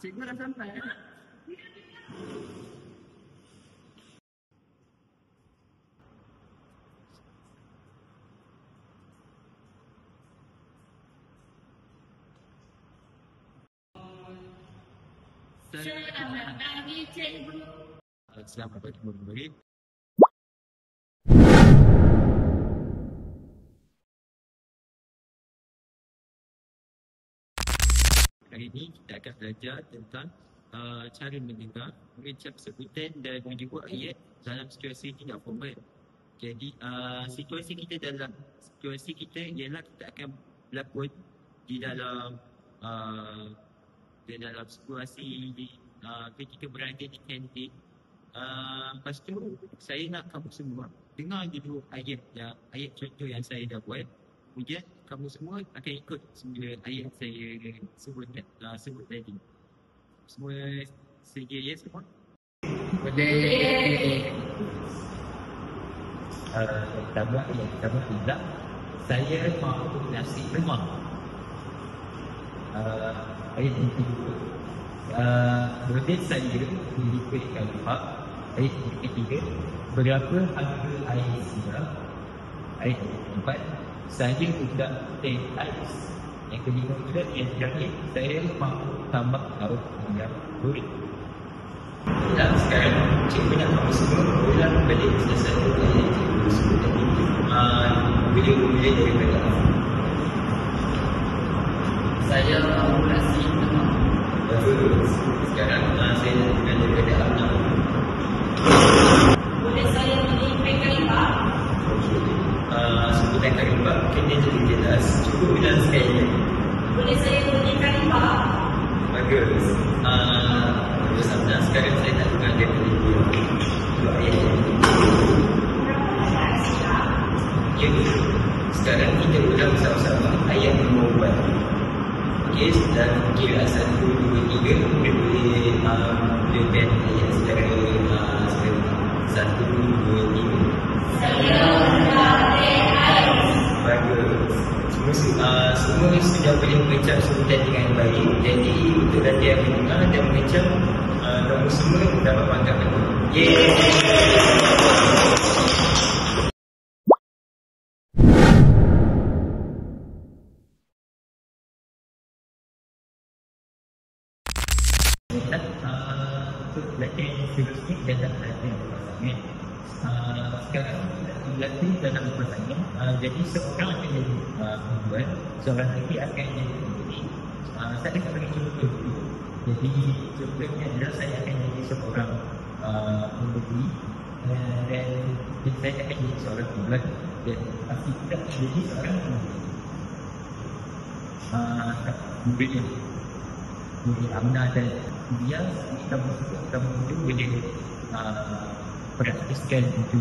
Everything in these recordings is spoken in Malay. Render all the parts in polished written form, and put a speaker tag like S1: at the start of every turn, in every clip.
S1: Cikgu dah sampai.
S2: Selamat pagi, cikgu.
S3: Selamat pagi, murid-murid. Hari ini kita akan belajar tentang cara mendengar, mengucap sebutan dan menjawab ayat dalam situasi tidak formal. Jadi situasi kita ialah kita akan berlakon di dalam situasi ketika berada di kantin. Lepas tu saya nak kamu semua dengar dulu ayat contoh yang saya dah buat. Kemudian kamu semua akan ikut semua ayat saya sebut tadi. Semua sedia ya semua?
S1: Boleh.
S3: Pertama tidak. Saya mahu nasi lemak. Ayat yang kedua. Kemudian saya mengikut kalimah. Ayat yang ketiga. Berapa harga air siap? Ayat yang keempat. Saya tidak teh ais. Yang kelima juga yang terakhir, saya mahu tambah lauk yang goreng. Dan sekarang cikgu nak kamu semua ulang balik satu ayat cikgu sebut tadi. Bila daripada
S1: Saya mahu nasi lemak.
S3: bagus. Sekarang saya nak dengar daripada Abna.
S2: Boleh saya menyimpang kalimah?
S3: Sebutan kalimah kena jadi jelas. Cuba ulang sekali.
S2: Boleh saya menyimpang kalimah?
S3: Bagus. Terus Abna, sekarang saya nak dengar daripada dua ayat ini. Ya, sekarang kita ulang sama-sama ayat nombor 4. Okey, dan kira 1, 2, 3 kita boleh mulakan ayat secara 1, 2, 3.
S2: Saya hendak teh ais.
S3: Bagus. Semua sudah boleh mengucap sebutan dengan baik. Jadi untuk latihan mendengar dan mengucap, kamu semua dapat pangkat penuh. Untuk latihan seterusnya dalam latihan berpasangan. Sekarang berlatih dalam berpasangan. Jadi seorang akan jadi perempuan, seorang lelaki akan jadi pembeli. Saya akan bagi contoh dulu. Jadi contohnya adalah saya akan jadi seorang pembeli dan saya akan jadi seorang perempuan dan pasti tidak jadi seorang pembeli. Mungkin Amna dan dia kamu itu boleh praktiskan itu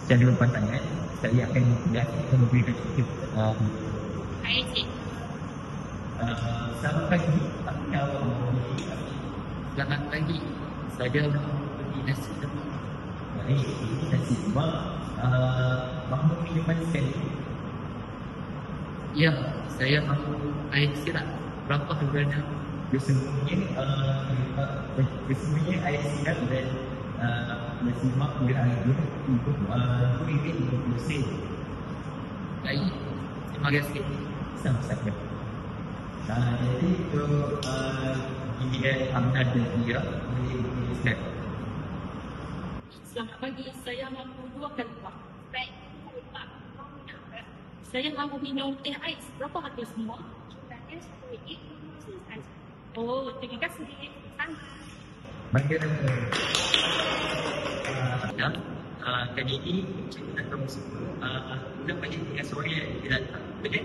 S3: secara berpasangan. Saya akan memberikan tip.
S2: Hai, cikgu.
S3: Selamat pagi.
S1: Selamat pagi. Saya mahu beli nasi lemak.
S3: Baik, ini nasi lemak. Mahu minuman sekali.
S1: Ya, saya mahu air siap. Berapa harganya?
S3: Kesemuanya air siap dan nasi lemak boleh harga RM2.50.
S1: Baik. Terima kasih.
S3: Sama-sama. Jadi untuk giliran Amna dan dia boleh start.
S2: Selamat pagi, saya mahu 2 kalimah. Baik, Pak. Saya mahu minum teh ais. Berapa harga semua? Jumlahnya RM10. Oh, terima kasih.
S3: Bagaimana? Kali ini cikgu nak kamu semua nak balik dengan suara yang datang. Betul?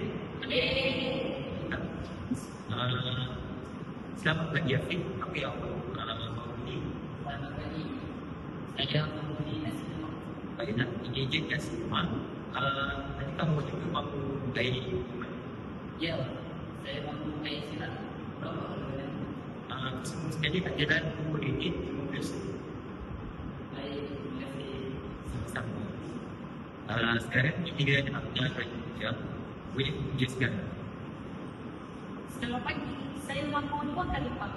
S3: Selamat pagi Afiq. Apa yang awak mahu beli?
S1: Selamat pagi. Saya mahu beli nasi lemak.
S3: Baik, nak engage nasi lemak. Nanti kamu juga mahu air.
S1: Ya, saya mahu air siap. Berapa harganya?
S3: Semua sekali nak jalan RM2.50.
S1: Baik, terima kasih.
S3: Sama-sama. Sekarang giliran Abna dan dia boleh menjelaskan.
S2: Selamat pagi, Saya mampu 2 kali lipat.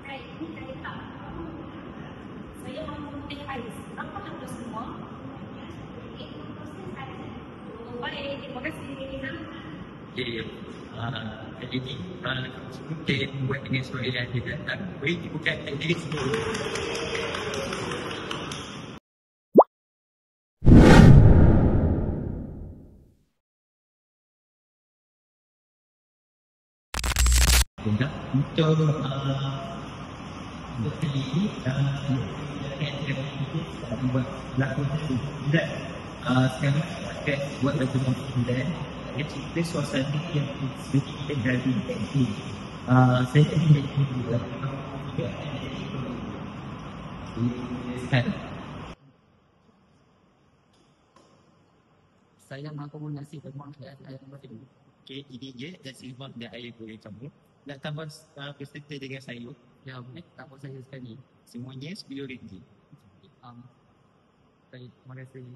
S2: Ini kali lipat. Saya mampu teh ais. Apa harga semua? Oh, baik, terima kasih.
S3: Okay. Jadi ni, mungkin buat dengan soalan yang dia datang, boleh dibuka diri sendiri. Untuk kali ini, saya buat lakon tu. Dan sekarang akan buat lagu nombor 9. Dia cerita suasana yang sedikit kita berada di tempat. Saya tak ingin juga sekarang.
S1: Saya makan nasi lemak dan air madu.
S3: Okay, ini je nasi lemak dan air boleh kamu. Nak tambah peserta dengan sayur.
S1: Ya, boleh tak apa saya sekali.
S3: Semuanya RM10.
S1: Baik, terima kasih.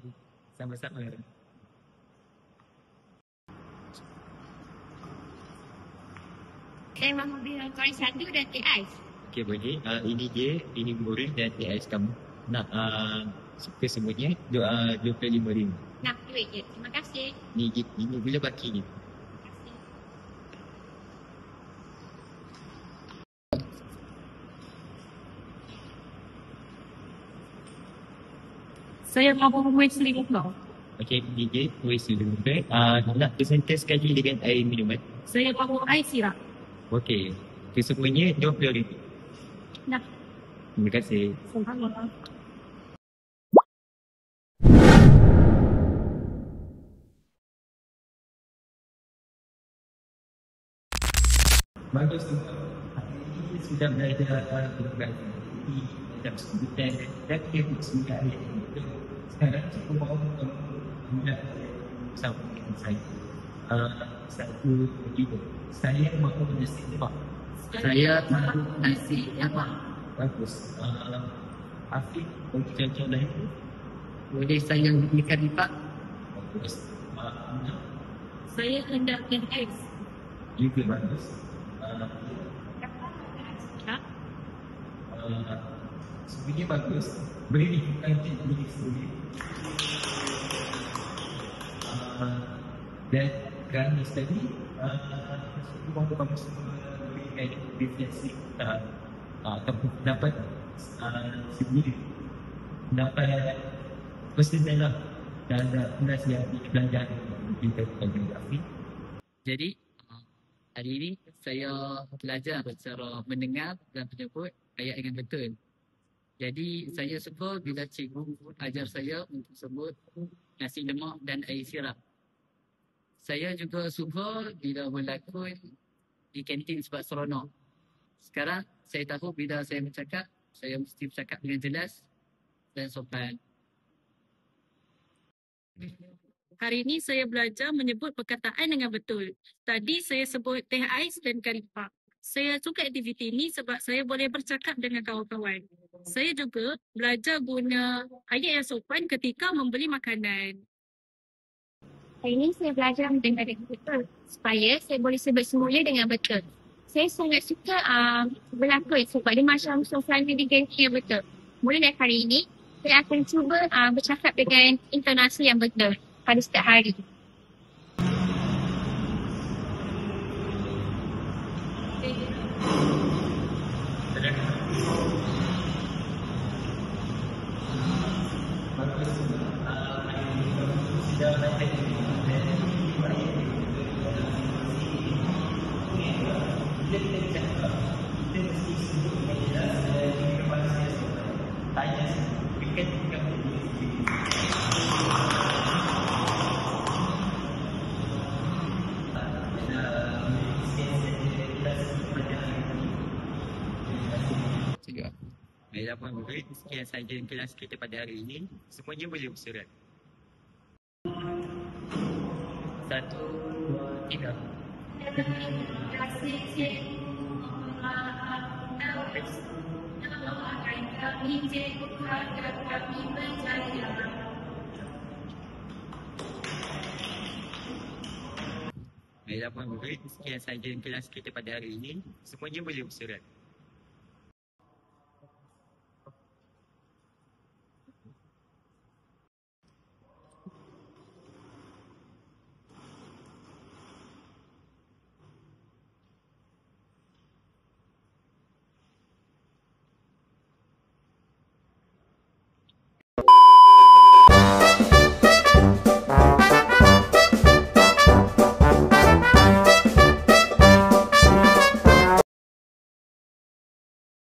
S3: Sama-sama.
S2: Saya mahu beli goreng 1 dan teh ais.
S3: Okay, boleh. Ini dia, ini goreng dan teh ais kamu. Nak suka semuanya, RM25.
S2: Nak duit je. Terima kasih.
S3: Ini bila baki ni.
S2: Saya mahu kuih selingkuh.
S3: Okay, ini dia, kuih selingkuh. Nak tersentuh sekali dengan air minuman.
S2: Saya mahu ais sirap.
S3: Okey. Kesemuanya RM20.
S2: Nak.
S3: Terima kasih.
S2: Sama-sama.
S3: Bagus tu. Hari ini sudah belajar berbagai macam sebutan dan sudah ada. Sekarang saya mahu mula bersama dengan saya. Satu juga. Saya mahu nasi lemak.
S1: Saya mahu nasi lemak.
S3: Bagus. Afiq, bagi contoh lain tu.
S1: Boleh saya berikan lipat?
S3: Bagus.
S2: Saya hendak teh ais.
S3: Juga bagus. Sebenarnya bagus. Boleh dibuka diri sendiri. Dan granis tadi, semua kamu semua berikan refleksi ataupun dapat sendiri. Dapat personal lah. Dan nasihat belajar kita fotografi.
S1: Jadi, hari ini saya belajar cara mendengar dan menyebut ayat dengan betul. Jadi, saya suka bila cikgu ajar saya untuk sebut nasi lemak dan air sirap. Saya juga suka bila berlakon di kantin sebab seronok. Sekarang, saya tahu bila saya bercakap, saya mesti bercakap dengan jelas dan sopan.
S2: Hari ini saya belajar menyebut perkataan dengan betul. Tadi saya sebut teh ais dan kari pak. Saya suka aktiviti ini sebab saya boleh bercakap dengan kawan-kawan. Saya juga belajar guna ayat yang sopan ketika membeli makanan.
S4: Hari ini saya belajar mendengar dengan betul supaya saya boleh sebut semula dengan betul. Saya sangat suka berlakon sebab dia macam suasana di gengsi yang betul. Mula dari hari ini, saya akan cuba bercakap dengan intonasi yang betul pada setiap hari.
S3: Baiklah Puan Murid, sekian sahaja kelas kita pada hari ini. Semuanya boleh bersurat. 1, 2, 3.
S2: Terima kasih cikgu. Doakan kami cikgu agar kami berjaya.
S3: Baiklah Puan Murid, sekian sahaja kelas kita pada hari ini. Semuanya boleh bersorak.